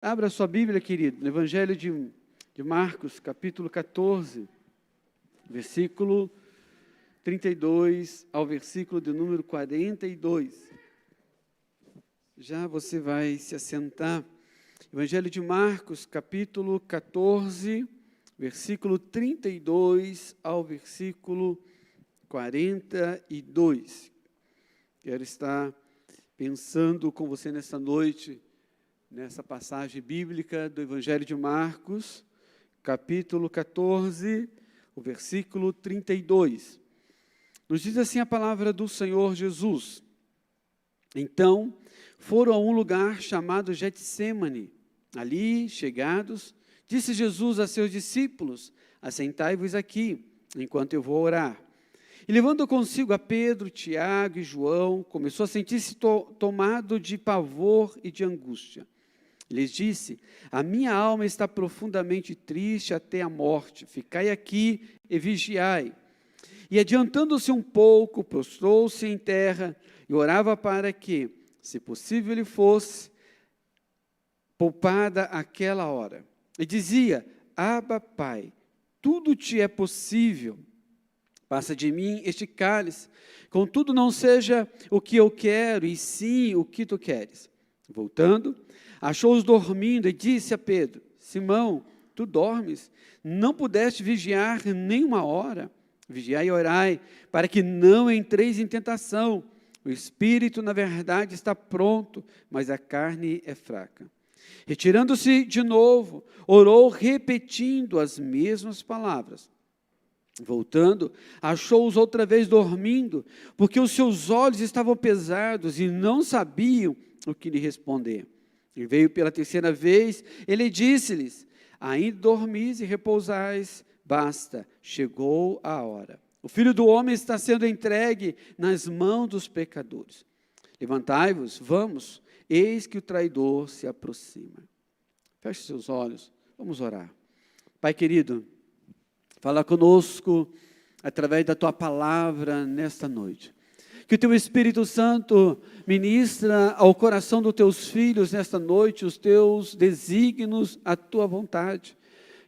Abra sua Bíblia, querido, no Evangelho de Marcos, capítulo 14, versículo 32 ao versículo de número 42. Já você vai se assentar. Evangelho de Marcos, capítulo 14, versículo 32 ao versículo 42. Quero estar pensando com você nessa noite, nessa passagem bíblica do Evangelho de Marcos, capítulo 14, o versículo 32. Nos diz assim a palavra do Senhor Jesus. Então, foram a um lugar chamado Getsêmani. Ali, chegados, disse Jesus a seus discípulos: assentai-vos aqui, enquanto eu vou orar. E levando consigo a Pedro, Tiago e João, começou a sentir-se tomado de pavor e de angústia. Lhes disse: a minha alma está profundamente triste até a morte, ficai aqui e vigiai. E adiantando-se um pouco, prostrou-se em terra e orava para que, se possível lhe fosse, poupada aquela hora. E dizia: Abba, Pai, tudo te é possível, passa de mim este cálice, contudo não seja o que eu quero, e sim o que tu queres. Voltando, achou-os dormindo e disse a Pedro: Simão, tu dormes? Não pudeste vigiar nem uma hora? Vigiai e orai, para que não entreis em tentação. O espírito, na verdade, está pronto, mas a carne é fraca. Retirando-se de novo, orou repetindo as mesmas palavras. Voltando, achou-os outra vez dormindo, porque os seus olhos estavam pesados e não sabiam o que lhe responder. E veio pela terceira vez, ele disse-lhes: ainda dormis e repousais, basta, chegou a hora. O Filho do Homem está sendo entregue nas mãos dos pecadores. Levantai-vos, vamos, eis que o traidor se aproxima. Feche seus olhos, vamos orar. Pai querido, fala conosco através da Tua palavra nesta noite. Que o Teu Espírito Santo ministra ao coração dos Teus filhos nesta noite os Teus desígnios, a Tua vontade.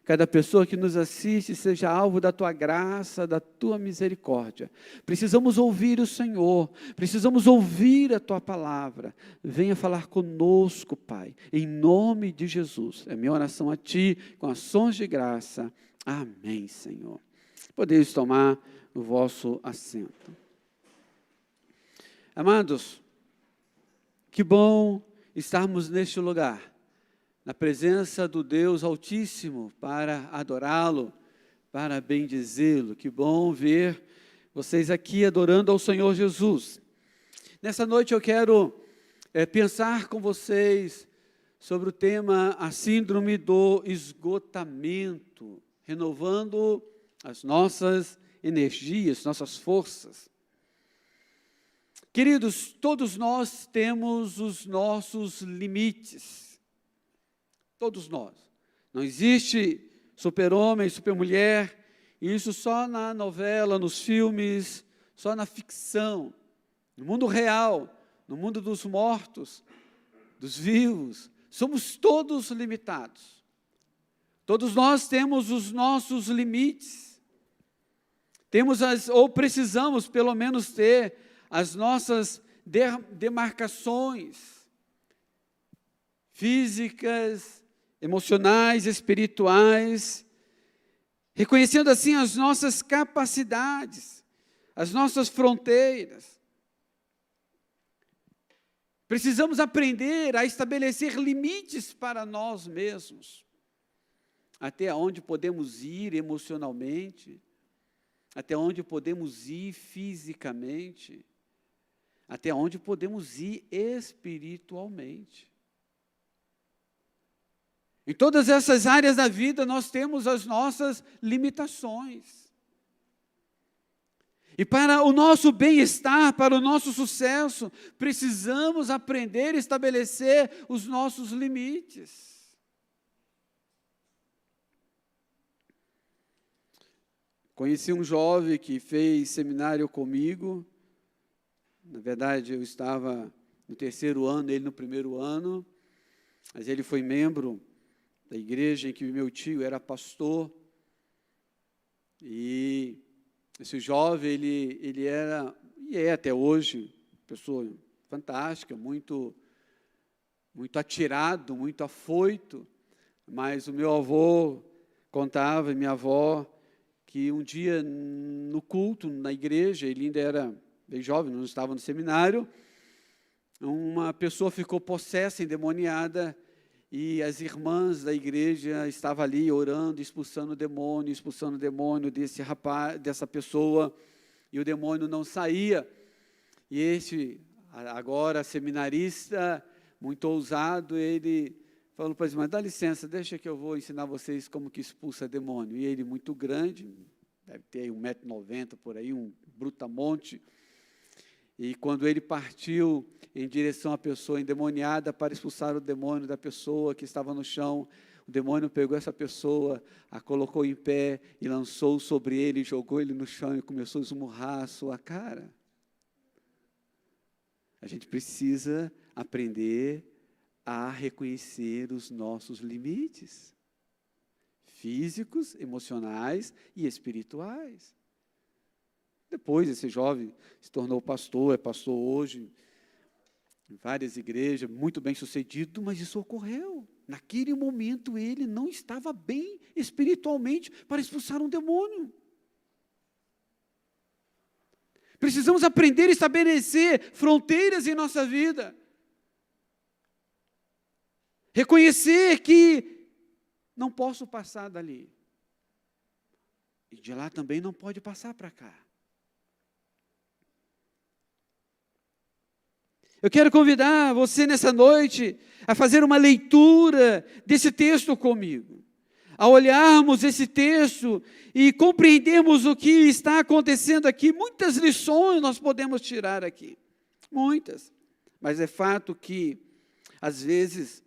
Cada pessoa que nos assiste seja alvo da Tua graça, da Tua misericórdia. Precisamos ouvir o Senhor, precisamos ouvir a Tua palavra. Venha falar conosco, Pai, em nome de Jesus. É minha oração a Ti, com ações de graça. Amém, Senhor. Podeis tomar o vosso assento. Amados, que bom estarmos neste lugar, na presença do Deus Altíssimo, para adorá-lo, para bendizê-lo. Que bom ver vocês aqui adorando ao Senhor Jesus. Nessa noite eu quero pensar com vocês sobre o tema a síndrome do esgotamento, renovando as nossas energias, nossas forças. Queridos, todos nós temos os nossos limites. Todos nós. Não existe super-homem, super-mulher, isso só na novela, nos filmes, só na ficção. No mundo real, no mundo dos mortos, dos vivos, somos todos limitados. Todos nós temos os nossos limites. Ou precisamos pelo menos ter as nossas demarcações físicas, emocionais, espirituais, reconhecendo assim as nossas capacidades, as nossas fronteiras. Precisamos aprender a estabelecer limites para nós mesmos, até onde podemos ir emocionalmente, até onde podemos ir fisicamente, até onde podemos ir espiritualmente. Em todas essas áreas da vida nós temos as nossas limitações. E para o nosso bem-estar, para o nosso sucesso, precisamos aprender a estabelecer os nossos limites. Conheci um jovem que fez seminário comigo. Na verdade, eu estava no terceiro ano, ele no primeiro ano. mas ele foi membro da igreja em que meu tio era pastor. E esse jovem, ele era, e é até hoje, pessoa fantástica, muito atirado, muito afoito. Mas o meu avô contava, e minha avó, que um dia no culto, na igreja, ele ainda era bem jovem, não estava no seminário, uma pessoa ficou possessa, endemoniada, e as irmãs da igreja estavam ali orando, expulsando o demônio desse rapaz, dessa pessoa, e o demônio não saía. E esse, agora seminarista, muito ousado, ele falou para eles: mas dá licença, deixa que eu vou ensinar vocês como que expulsa demônio. E ele, muito grande, deve ter 1,90 m por aí, um brutamonte. E quando ele partiu em direção à pessoa endemoniada para expulsar o demônio da pessoa que estava no chão, o demônio pegou essa pessoa, a colocou em pé e lançou sobre ele, jogou ele no chão e começou a esmurrar a sua cara. A gente precisa aprender a reconhecer os nossos limites físicos, emocionais e espirituais. Depois, esse jovem se tornou pastor, é pastor hoje, em várias igrejas, muito bem sucedido, mas isso ocorreu. Naquele momento, ele não estava bem espiritualmente para expulsar um demônio. Precisamos aprender a estabelecer fronteiras em nossa vida. Reconhecer que não posso passar dali. E de lá também não pode passar para cá. Eu quero convidar você nessa noite a fazer uma leitura desse texto comigo. Ao olharmos esse texto e compreendermos o que está acontecendo aqui, muitas lições nós podemos tirar aqui. Muitas. Mas é fato que, às vezes,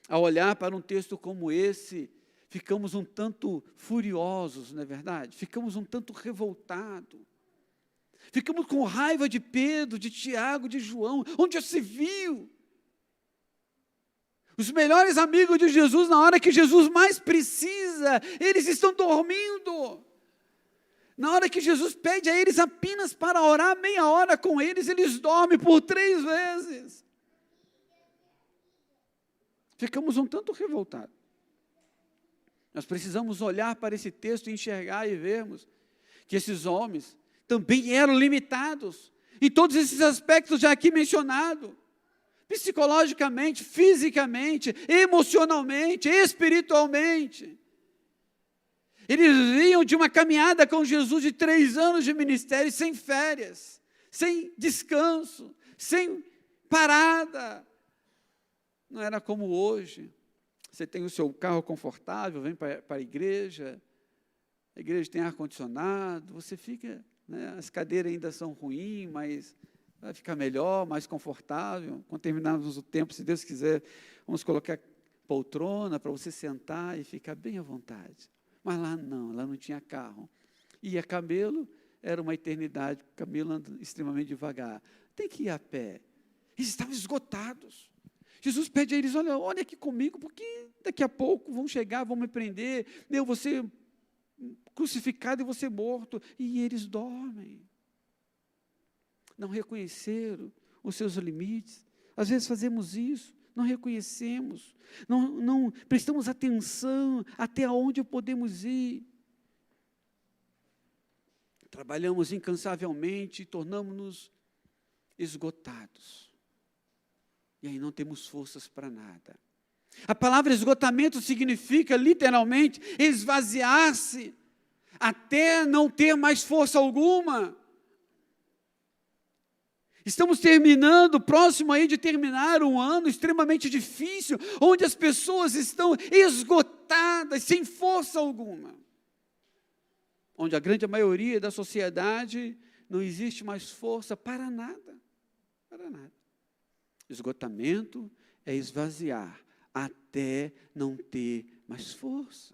ao olhar para um texto como esse, ficamos um tanto furiosos, não é verdade? Ficamos um tanto revoltados. Ficamos com raiva de Pedro, de Tiago, de João. Onde já se viu? Os melhores amigos de Jesus, na hora que Jesus mais precisa, eles estão dormindo. Na hora que Jesus pede a eles apenas para orar meia hora com eles, eles dormem por 3 vezes. Ficamos um tanto revoltados. Nós precisamos olhar para esse texto e enxergar e vermos que esses homens também eram limitados em todos esses aspectos já aqui mencionados, psicologicamente, fisicamente, emocionalmente, espiritualmente. Eles vinham de uma caminhada com Jesus de 3 anos de ministério, sem férias, sem descanso, sem parada. Não era como hoje. Você tem o seu carro confortável, vem para a igreja tem ar-condicionado, você fica... As cadeiras ainda são ruins, mas vai ficar melhor, mais confortável. Quando terminarmos o tempo, se Deus quiser, vamos colocar poltrona para você sentar e ficar bem à vontade. Mas lá não tinha carro. E a camelo, era uma eternidade, o camelo anda extremamente devagar. Tem que ir a pé. Eles estavam esgotados. Jesus pede a eles: olha aqui comigo, porque daqui a pouco vão chegar, vão me prender, eu vou ser crucificado e vou ser morto. E eles dormem. Não reconheceram os seus limites. Às vezes fazemos isso, não reconhecemos, não prestamos atenção até onde podemos ir. Trabalhamos incansavelmente e tornamos-nos esgotados. E aí não temos forças para nada. A palavra esgotamento significa, literalmente, esvaziar-se até não ter mais força alguma. Estamos próximo aí de terminar um ano extremamente difícil, onde as pessoas estão esgotadas, sem força alguma. Onde a grande maioria da sociedade não existe mais força para nada. Para nada. Esgotamento é esvaziar até não ter mais força.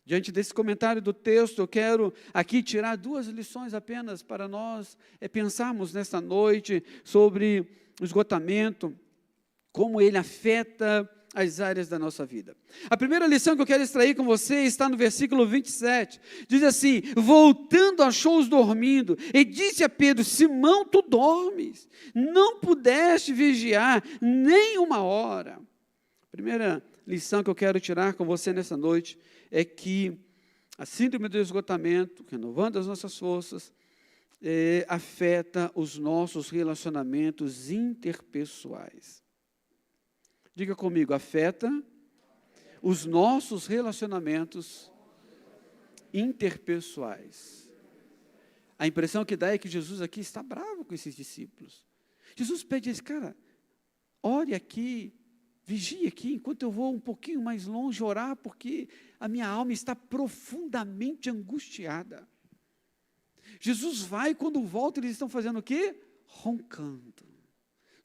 Diante desse comentário do texto, eu quero aqui tirar 2 lições apenas para nós pensarmos nesta noite sobre o esgotamento. como ele afeta as áreas da nossa vida. A primeira lição que eu quero extrair com você está no versículo 27. Diz assim: voltando achou-os dormindo, e disse a Pedro: Simão, tu dormes, não pudeste vigiar nem uma hora. A primeira lição que eu quero tirar com você nessa noite é que a síndrome do esgotamento, renovando as nossas forças, afeta os nossos relacionamentos interpessoais. Diga comigo, afeta os nossos relacionamentos interpessoais. A impressão que dá é que Jesus aqui está bravo com esses discípulos. Jesus pede a esse cara: ore aqui, vigie aqui, enquanto eu vou um pouquinho mais longe orar, porque a minha alma está profundamente angustiada. Jesus vai, quando volta, eles estão fazendo o quê? Roncando,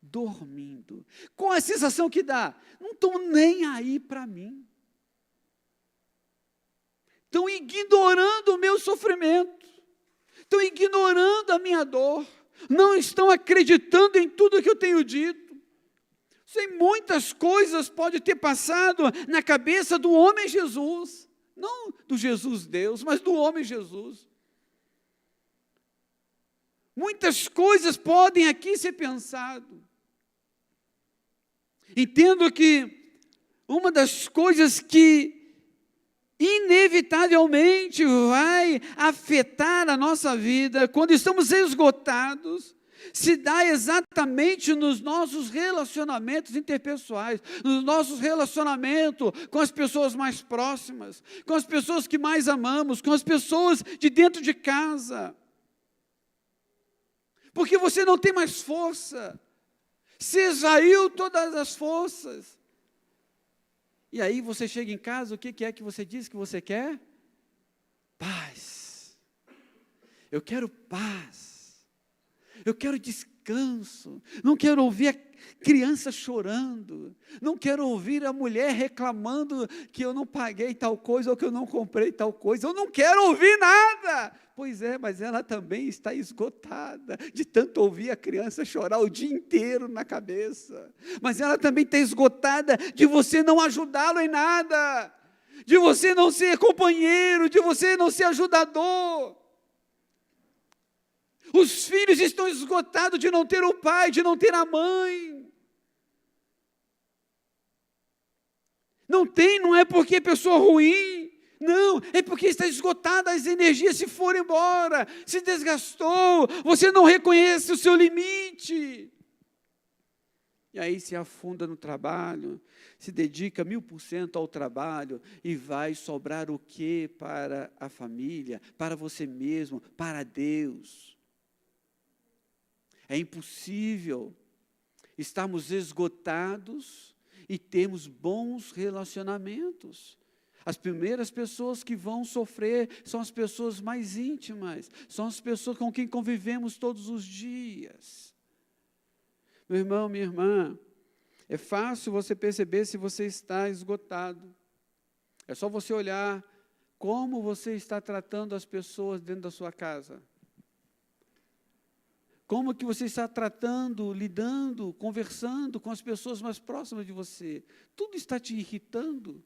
dormindo. Com a sensação que dá, não estão nem aí para mim. Estão ignorando o meu sofrimento. Estão ignorando a minha dor. Não estão acreditando em tudo que eu tenho dito. Sei, muitas coisas podem ter passado na cabeça do homem Jesus. Não do Jesus Deus, mas do homem Jesus. Muitas coisas podem aqui ser pensado. Entendo que uma das coisas que inevitavelmente vai afetar a nossa vida, quando estamos esgotados, se dá exatamente nos nossos relacionamentos interpessoais, nos nossos relacionamentos com as pessoas mais próximas, com as pessoas que mais amamos, com as pessoas de dentro de casa. Porque você não tem mais força, se esvaiu todas as forças. E aí você chega em casa, o que é que você diz que você quer? Paz. Eu quero paz. Eu quero descanso. Não quero ouvir a criança chorando. Não quero ouvir a mulher reclamando que eu não paguei tal coisa ou que eu não comprei tal coisa. Eu não quero ouvir nada. Pois é, mas ela também está esgotada de tanto ouvir a criança chorar o dia inteiro na cabeça. Mas ela também está esgotada de você não ajudá-lo em nada, de você não ser companheiro, de você não ser ajudador. Os filhos estão esgotados de não ter o pai, de não ter a mãe. Não é porque é pessoa ruim. Não, é porque está esgotada, as energias se foram embora, se desgastou, você não reconhece o seu limite. E aí se afunda no trabalho, se dedica 1000% ao trabalho e vai sobrar o quê para a família, para você mesmo, para Deus? É impossível estarmos esgotados e termos bons relacionamentos. As primeiras pessoas que vão sofrer são as pessoas mais íntimas, são as pessoas com quem convivemos todos os dias. Meu irmão, minha irmã, é fácil você perceber se você está esgotado. É só você olhar como você está tratando as pessoas dentro da sua casa. Como que você está tratando, lidando, conversando com as pessoas mais próximas de você. Tudo está te irritando.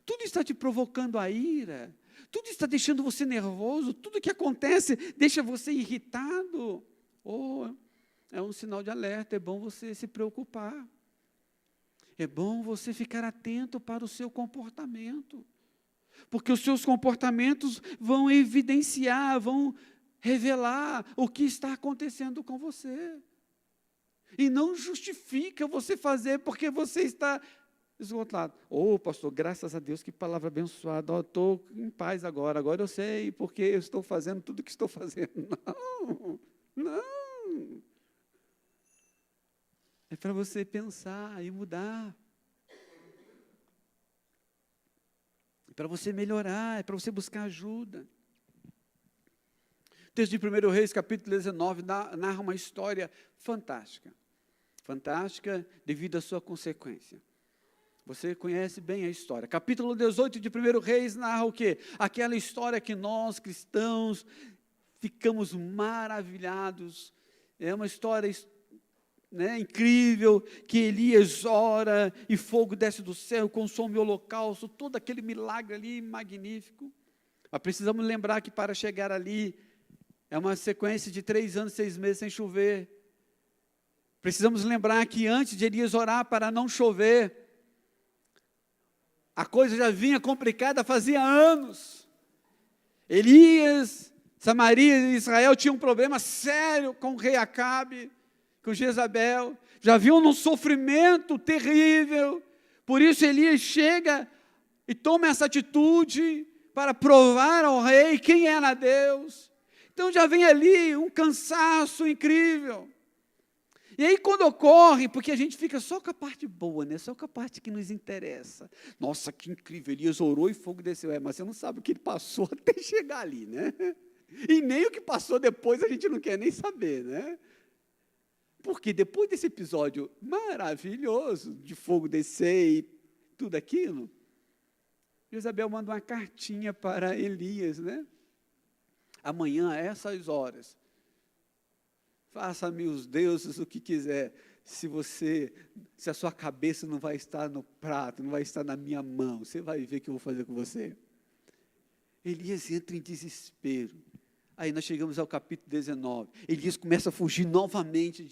Tudo está te provocando a ira, tudo está deixando você nervoso, tudo que acontece deixa você irritado. É um sinal de alerta, é bom você se preocupar. É bom você ficar atento para o seu comportamento, porque os seus comportamentos vão evidenciar, vão revelar o que está acontecendo com você. E não justifica você fazer porque você está esgotado. Pastor, graças a Deus, que palavra abençoada. Estou em paz agora eu sei porque eu estou fazendo tudo o que estou fazendo. Não. É para você pensar e mudar. É para você melhorar, é para você buscar ajuda. O texto de 1 Reis, capítulo 19, narra uma história fantástica. Fantástica devido à sua consequência. Você conhece bem a história. Capítulo 18 de 1 Reis narra o quê? Aquela história que nós, cristãos, ficamos maravilhados. É uma história né, incrível, que Elias ora e fogo desce do céu, consome o holocausto, todo aquele milagre ali magnífico. Mas precisamos lembrar que para chegar ali, é uma sequência de 3 anos, 6 meses sem chover. Precisamos lembrar que antes de Elias orar para não chover, a coisa já vinha complicada fazia anos. Elias, Samaria e Israel tinham um problema sério com o rei Acabe, com Jezabel, já viam num sofrimento terrível. Por isso Elias chega e toma essa atitude para provar ao rei quem era Deus. Então já vem ali um cansaço incrível. E aí quando ocorre, porque a gente fica só com a parte boa, né? Só com a parte que nos interessa. Nossa, que incrível, Elias orou e fogo desceu. Mas você não sabe o que ele passou até chegar ali, né? E nem o que passou depois a gente não quer nem saber, né? Porque depois desse episódio maravilhoso de fogo descer e tudo aquilo, Jezabel manda uma cartinha para Elias, né? Amanhã, a essas horas, faça-me os deuses o que quiser, se a sua cabeça não vai estar no prato, não vai estar na minha mão, você vai ver o que eu vou fazer com você. Elias entra em desespero. Aí nós chegamos ao capítulo 19, Elias começa a fugir novamente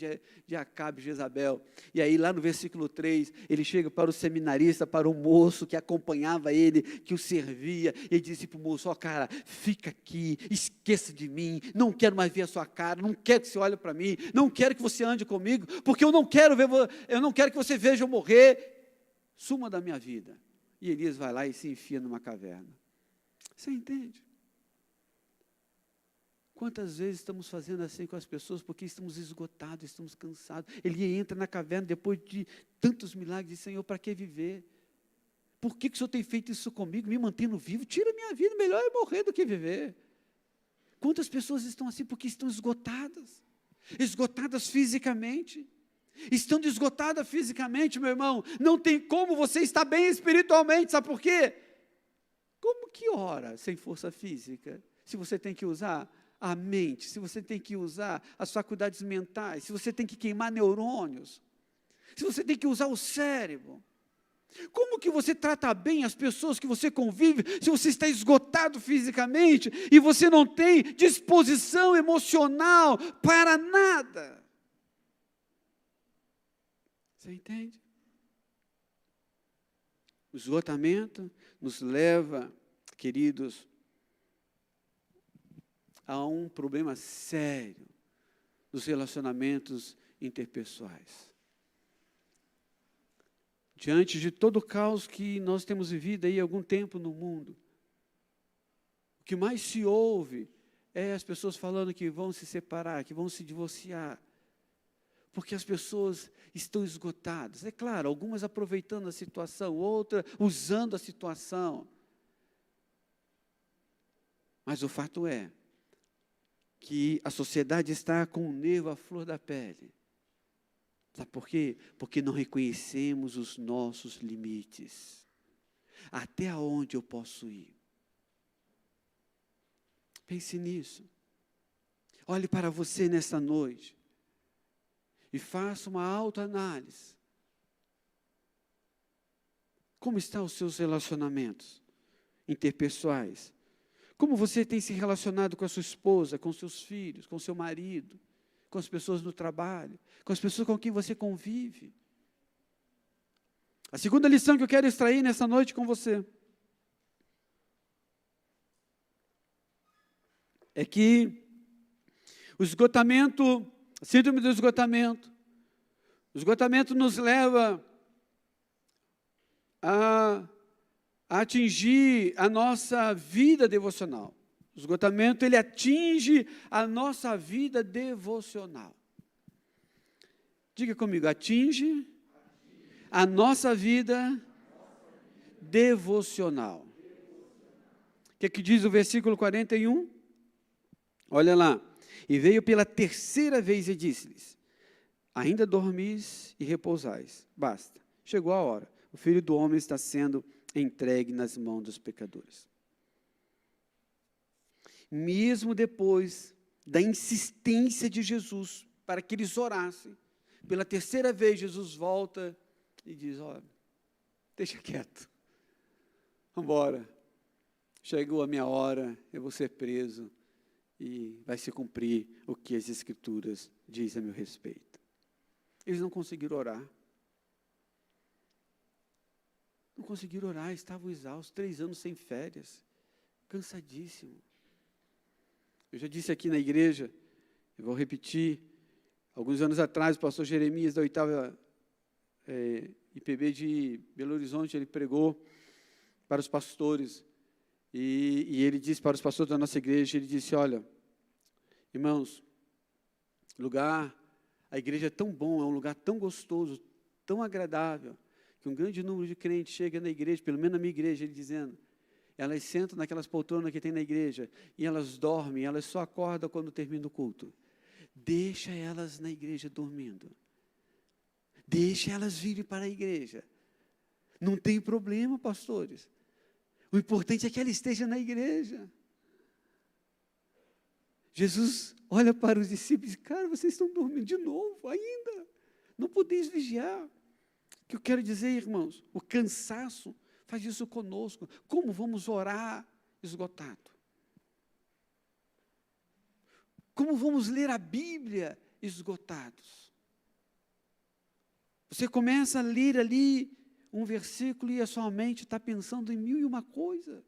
de Acabe e Jezabel, e aí lá no versículo 3, ele chega para o seminarista, para o moço que acompanhava ele, que o servia, e ele disse para o moço, cara, fica aqui, esqueça de mim, não quero mais ver a sua cara, não quero que você olhe para mim, não quero que você ande comigo, porque eu não quero que você veja eu morrer, suma da minha vida. E Elias vai lá e se enfia numa caverna. Você entende? Quantas vezes estamos fazendo assim com as pessoas, porque estamos esgotados, estamos cansados. Ele entra na caverna depois de tantos milagres, diz, Senhor, para que viver? Por que o Senhor tem feito isso comigo, me mantendo vivo? Tira a minha vida, melhor é morrer do que viver. Quantas pessoas estão assim porque estão esgotadas fisicamente. Estando esgotadas fisicamente, meu irmão, não tem como você estar bem espiritualmente, sabe por quê? Como que ora sem força física? Se você tem que usar a mente, se você tem que usar as faculdades mentais, se você tem que queimar neurônios, se você tem que usar o cérebro, como que você trata bem as pessoas que você convive, se você está esgotado fisicamente, e você não tem disposição emocional para nada? Você entende? O esgotamento nos leva, queridos, há um problema sério nos relacionamentos interpessoais. Diante de todo o caos que nós temos vivido aí há algum tempo no mundo, o que mais se ouve é as pessoas falando que vão se separar, que vão se divorciar, porque as pessoas estão esgotadas. É claro, algumas aproveitando a situação, outras usando a situação. Mas o fato é que a sociedade está com o nervo à flor da pele. Sabe por quê? Porque não reconhecemos os nossos limites. Até onde eu posso ir? Pense nisso. Olhe para você nesta noite e faça uma autoanálise. Como estão os seus relacionamentos interpessoais? Como você tem se relacionado com a sua esposa, com seus filhos, com seu marido, com as pessoas no trabalho, com as pessoas com quem você convive? A segunda lição que eu quero extrair nessa noite com você é que o esgotamento, a síndrome do esgotamento, o esgotamento nos leva a atingir a nossa vida devocional. O esgotamento, ele atinge a nossa vida devocional. Diga comigo, atinge a nossa vida devocional. O que diz o versículo 41? Olha lá. E veio pela terceira vez e disse-lhes, ainda dormis e repousais, basta, chegou a hora, o Filho do Homem está sendo entregue nas mãos dos pecadores. Mesmo depois da insistência de Jesus para que eles orassem, Pela terceira vez, Jesus volta e diz: olha, deixa quieto, vamos embora. Chegou a minha hora, eu vou ser preso e vai se cumprir o que as Escrituras dizem a meu respeito. Eles não conseguiram orar. Não conseguiram orar, estavam exaustos, 3 anos sem férias, cansadíssimo. Eu já disse aqui na igreja, eu vou repetir, alguns anos atrás, o pastor Jeremias, da 8ª IPB de Belo Horizonte, ele pregou para os pastores, e ele disse para os pastores da nossa igreja, ele disse: olha, irmãos, a igreja é tão bom, é um lugar tão gostoso, tão agradável, que um grande número de crentes chega na igreja, pelo menos na minha igreja, ele dizendo, elas sentam naquelas poltronas que tem na igreja, e elas dormem, elas só acordam quando termina o culto. Deixa elas na igreja dormindo. Deixa elas virem para a igreja. Não tem problema, pastores. O importante é que ela esteja na igreja. Jesus olha para os discípulos e diz: cara, vocês estão dormindo de novo ainda. Não podeis vigiar. O que eu quero dizer, irmãos, o cansaço faz isso conosco. Como vamos orar esgotado? Como vamos ler a Bíblia esgotados? Você começa a ler ali um versículo e a sua mente está pensando em 1001 coisa.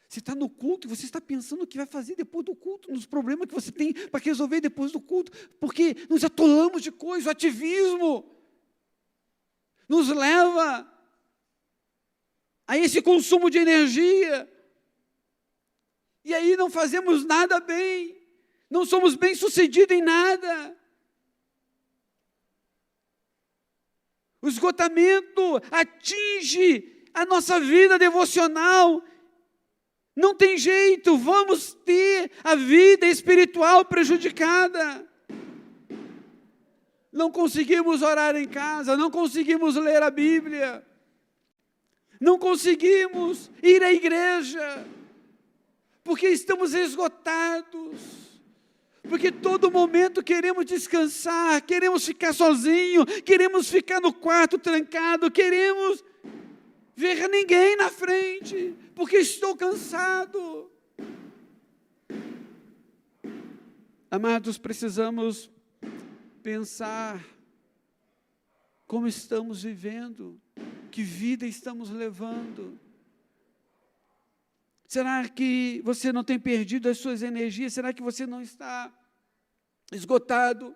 Você está no culto e você está pensando o que vai fazer depois do culto, nos problemas que você tem para resolver depois do culto, porque nos atolamos de coisas, o ativismo nos leva a esse consumo de energia, e aí não fazemos nada bem, não somos bem-sucedidos em nada. O esgotamento atinge a nossa vida devocional. Não tem jeito, vamos ter a vida espiritual prejudicada. Não conseguimos orar em casa, não conseguimos ler a Bíblia, não conseguimos ir à igreja, porque estamos esgotados. Porque todo momento queremos descansar, queremos ficar sozinhos, queremos ficar no quarto trancado, queremos ver ninguém na frente, porque estou cansado. Amados, precisamos pensar como estamos vivendo, que vida estamos levando. Será que você não tem perdido as suas energias? Será que você não está esgotado?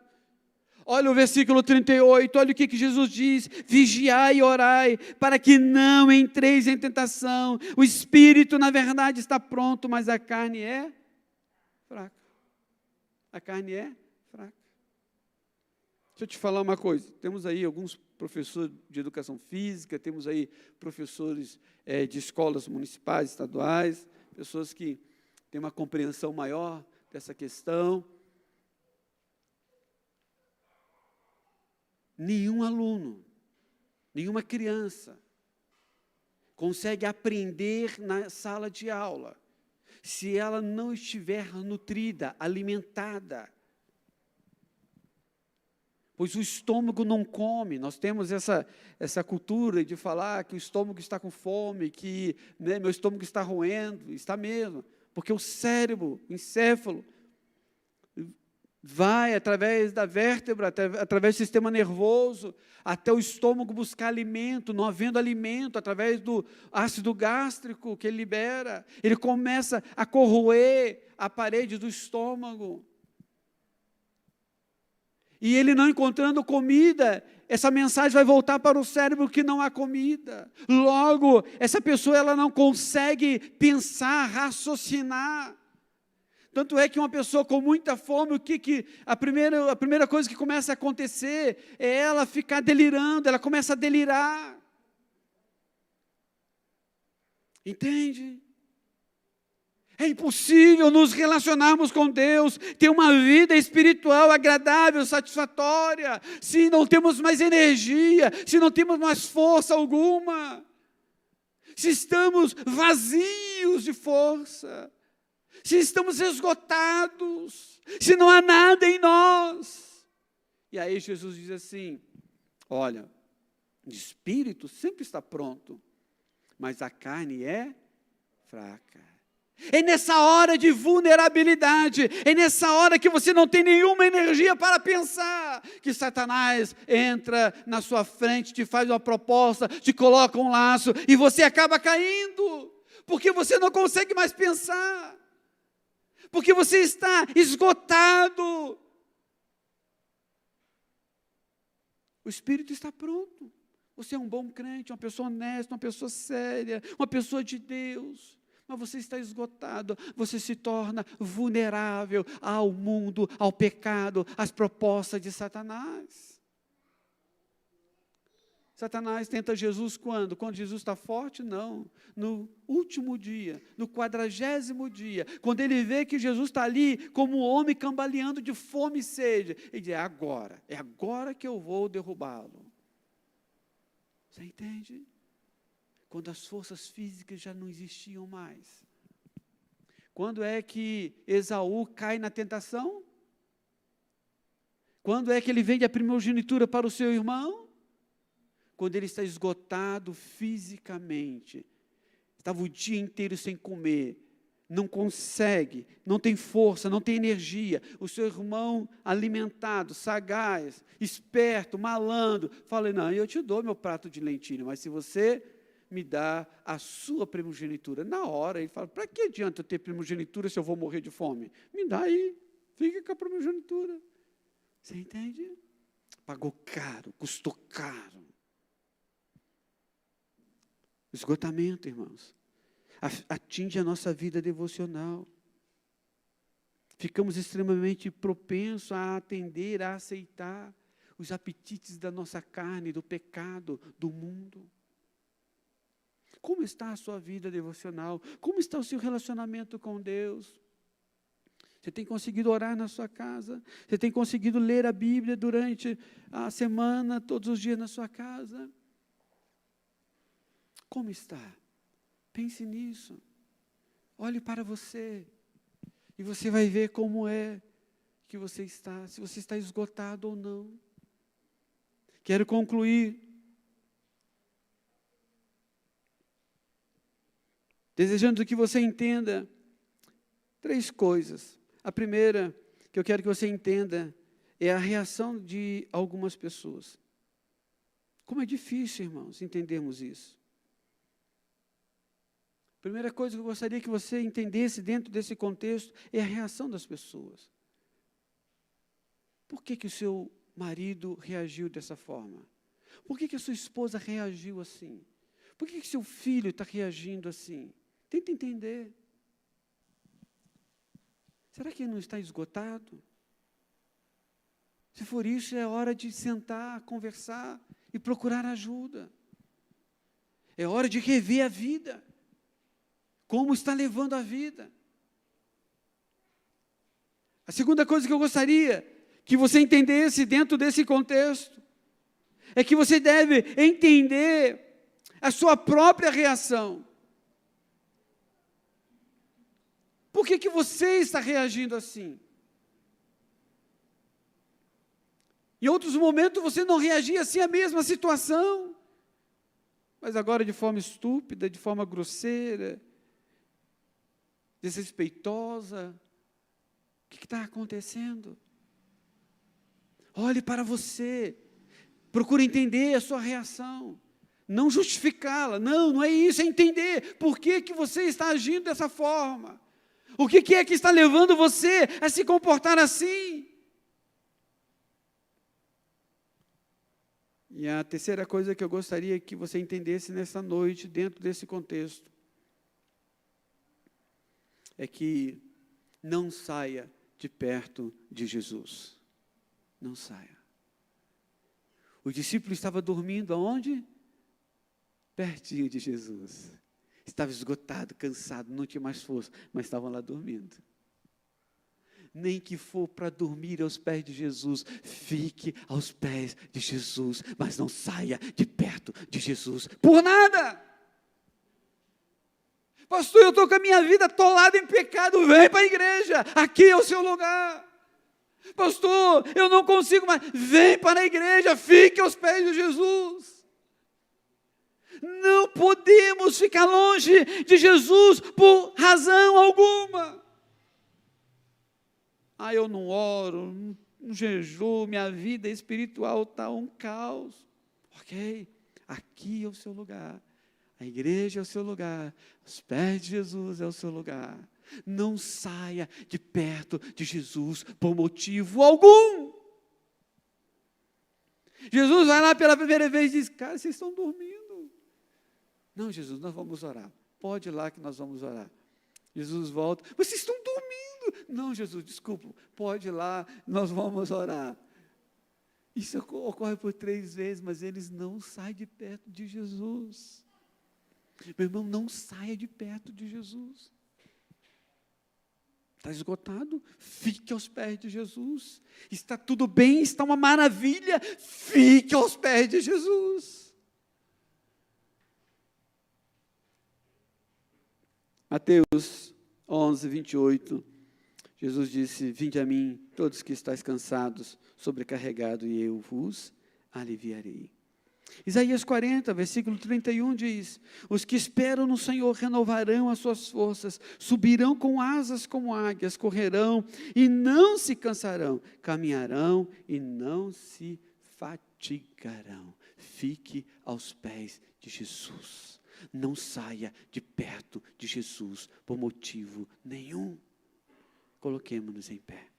Olha o versículo 38, olha o que Jesus diz: vigiai e orai, para que não entreis em tentação. O espírito, na verdade, está pronto, mas a carne é fraca. A carne é fraca. Deixa eu te falar uma coisa, temos aí alguns professores de educação física, temos aí professores de escolas municipais, estaduais, pessoas que têm uma compreensão maior dessa questão. Nenhum aluno, nenhuma criança consegue aprender na sala de aula se ela não estiver nutrida, alimentada. Pois o estômago não come. Nós temos essa cultura de falar que o estômago está com fome, que meu estômago está roendo, está mesmo, porque o cérebro, o encéfalo, vai através da vértebra, através do sistema nervoso, até o estômago buscar alimento, não havendo alimento, através do ácido gástrico que ele libera, ele começa a corroer a parede do estômago. E ele não encontrando comida, essa mensagem vai voltar para o cérebro que não há comida. Logo, essa pessoa ela não consegue pensar, raciocinar. Tanto é que uma pessoa com muita fome, a primeira coisa que começa a acontecer é ela ficar delirando, ela começa a delirar. Entende? É impossível nos relacionarmos com Deus, ter uma vida espiritual agradável, satisfatória, se não temos mais energia, se não temos mais força alguma, se estamos vazios de força, se estamos esgotados, se não há nada em nós E aí Jesus diz assim: olha, o espírito sempre está pronto, mas a carne é fraca. É nessa hora de vulnerabilidade, é nessa hora que você não tem nenhuma energia para pensar, que Satanás entra na sua frente, te faz uma proposta, te coloca um laço, e você acaba caindo, porque você não consegue mais pensar, porque você está esgotado. O espírito está pronto. Você é um bom crente, uma pessoa honesta, uma pessoa séria, uma pessoa de Deus. Mas você está esgotado, você se torna vulnerável ao mundo, ao pecado, às propostas de Satanás. Satanás tenta Jesus quando? Quando Jesus está forte? Não. No último dia, no 40º dia, quando ele vê que Jesus está ali como um homem cambaleando de fome e sede, ele diz: é agora que eu vou derrubá-lo. Você entende? Quando as forças físicas já não existiam mais. Quando é que Esaú cai na tentação? Quando é que ele vende a primogenitura para o seu irmão? Quando ele está esgotado fisicamente. Estava o dia inteiro sem comer. Não consegue, não tem força, não tem energia. O seu irmão alimentado, sagaz, esperto, malandro, fala: não, eu te dou meu prato de lentilha, mas se você me dá a sua primogenitura. Na hora, ele fala: para que adianta eu ter primogenitura se eu vou morrer de fome? Me dá aí, fica com a primogenitura. Você entende? Pagou caro, custou caro. O esgotamento, irmãos, atinge a nossa vida devocional. Ficamos extremamente propensos a atender, a aceitar os apetites da nossa carne, do pecado, do mundo. Como está a sua vida devocional? Como está o seu relacionamento com Deus? Você tem conseguido orar na sua casa? Você tem conseguido ler a Bíblia durante a semana, todos os dias na sua casa? Como está? Pense nisso. Olhe para você. E você vai ver como é que você está, se você está esgotado ou não. Quero concluir desejando que você entenda 3 coisas. A primeira que eu quero que você entenda é a reação de algumas pessoas. Como é difícil, irmãos, entendermos isso. A primeira coisa que eu gostaria que você entendesse dentro desse contexto é a reação das pessoas. Por que o seu marido reagiu dessa forma? Por que a sua esposa reagiu assim? Por que seu filho está reagindo assim? Tenta entender. Será que ele não está esgotado? Se for isso, é hora de sentar, conversar e procurar ajuda. É hora de rever a vida. Como está levando a vida? A segunda coisa que eu gostaria que você entendesse dentro desse contexto é que você deve entender a sua própria reação. Por que você está reagindo assim? Em outros momentos você não reagia assim à mesma situação, mas agora de forma estúpida, de forma grosseira, desrespeitosa. O que está acontecendo? Olhe para você, procure entender a sua reação, não justificá-la, não é isso, é entender por que você está agindo dessa forma. O que é que está levando você a se comportar assim? E a terceira coisa que eu gostaria que você entendesse nessa noite, dentro desse contexto, é que não saia de perto de Jesus. Não saia. O discípulo estava dormindo aonde? Pertinho de Jesus. Estava esgotado, cansado, não tinha mais força, mas estavam lá dormindo. Nem que for para dormir aos pés de Jesus, fique aos pés de Jesus, mas não saia de perto de Jesus, por nada. Pastor, eu estou com a minha vida atolada em pecado, vem para a igreja, aqui é o seu lugar. Pastor, eu não consigo mais. Vem para a igreja, fique aos pés de Jesus. Não podemos ficar longe de Jesus por razão alguma. Eu não oro, não jejuo, minha vida espiritual está um caos. Ok, aqui é o seu lugar. A igreja é o seu lugar. Os pés de Jesus é o seu lugar. Não saia de perto de Jesus por motivo algum. Jesus vai lá pela primeira vez e diz: cara, vocês estão dormindo. Não, Jesus, nós vamos orar. Pode ir lá que nós vamos orar. Jesus volta: vocês estão dormindo. Não, Jesus, desculpa, pode ir lá, nós vamos orar. Isso ocorre por 3 vezes, mas eles não saem de perto de Jesus. Meu irmão, não saia de perto de Jesus. Está esgotado? Fique aos pés de Jesus. Está tudo bem, está uma maravilha. Fique aos pés de Jesus. Mateus 11, 28. Jesus disse: vinde a mim, todos que estáis cansados, sobrecarregados, e eu vos aliviarei. Isaías 40, versículo 31 diz: os que esperam no Senhor renovarão as suas forças, subirão com asas como águias, correrão e não se cansarão, caminharão e não se fatigarão. Fique aos pés de Jesus. Não saia de perto de Jesus por motivo nenhum. Coloquemo-nos em pé.